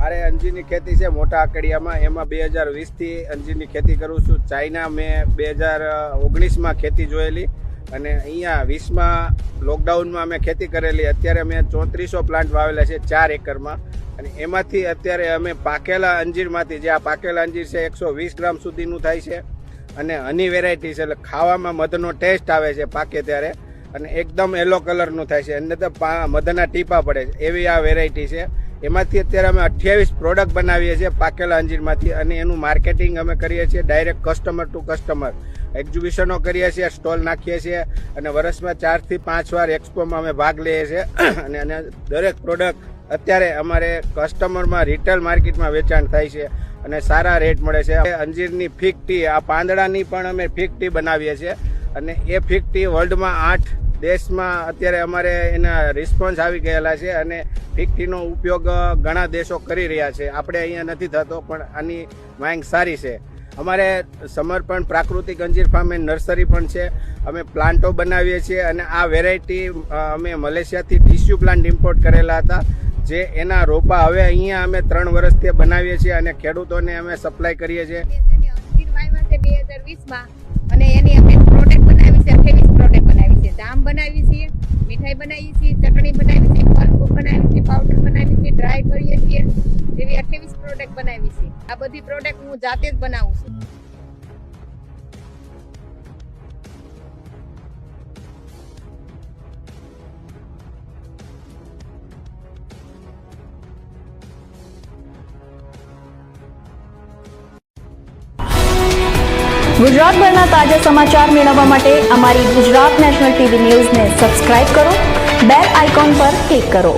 મારે અંજીરની ખેતી છે મોટા આકડિયામાં, એમાં 2020થી અંજીરની ખેતી કરું છું. ચાઇના મેં 2019માં ખેતી જોયેલી અને અહીંયા 20માં લોકડાઉનમાં અમે ખેતી કરેલી. અત્યારે અમે 3400 પ્લાન્ટ વાવેલા છે 4 એકરમાં, અને એમાંથી અત્યારે અમે પાકેલા અંજીરમાંથી, જે આ પાકેલા અંજીર છે 120 ગ્રામ સુધીનું થાય છે, અને હની વેરાયટી છે, એટલે ખાવામાં મધનો ટેસ્ટ આવે છે પાકે ત્યારે, અને એકદમ યલો કલરનું થાય છે, અને તો મધના ટીપા પડે છે એવી આ વેરાયટી છે. એમાંથી અત્યારે અમે 28 પ્રોડક્ટ બનાવીએ છીએ પાકેલા અંજીરમાંથી, અને એનું માર્કેટિંગ અમે કરીએ છીએ ડાયરેક્ટ કસ્ટમર ટુ કસ્ટમર. એક્ઝિબિશનો કરીએ છીએ, સ્ટોલ નાખીએ છીએ, અને વર્ષમાં 4 થી 5 વાર એક્સપોમાં અમે ભાગ લઈએ છીએ. અને દરેક પ્રોડક્ટ અત્યારે અમારે કસ્ટમરમાં રિટેલ માર્કેટમાં વેચાણ થાય છે અને સારા રેટ મળે છે. અંજીરની ફિગ ટી, આ પાંદડાની પણ અમે ફિગ ટી બનાવીએ છીએ, અને એ ફિગ ટી વર્લ્ડમાં 8 દેશમાં અત્યારે અમારે એના રિસ્પોન્સ આવી ગયેલા છે, અને ફિગ ટીનો ઉપયોગ ઘણા દેશો કરી રહ્યા છે. આપણે અહીંયા નથી થતો, પણ આની માંગ સારી છે. અમારે સમર્પણ પ્રાકૃતિક અંજીર ફાર્મ એન્ડ નર્સરી પણ છે. અમે પ્લાન્ટો બનાવીએ છીએ, અને આ વેરાયટી અમે મલેશિયાથી ટીસ્યુ પ્લાન્ટ ઇમ્પોર્ટ કરેલા હતા, જે એના રોપા હવે અહીંયા અમે 3 વર્ષથી બનાવીએ છીએ, અને ખેડૂતોને અમે સપ્લાય કરીએ છીએ. 2020માં અને એની અમે પ્રોડક્ટ બનાવી છે, 28 પ્રોડક્ટ બનાવી છે. જામ બનાવી છીએ, મીઠાઈ બનાવી છીએ, ચટણી બનાવી છે, ફલફૂલ બનાવી છે, પાવડર બનાવી છે, ડ્રાય કરીએ છીએ, એવી 28 પ્રોડક્ટ બનાવી છે. આ બધી પ્રોડક્ટ હું જાતે જ બનાવું છું. ગુજરાતભરના તાજા સમાચાર મેળવવા માટે અમારી ગુજરાત નેશનલ ટીવી ન્યૂઝને સબસ્ક્રાઇબ કરો, બેલ આઇકોન પર ક્લિક કરો.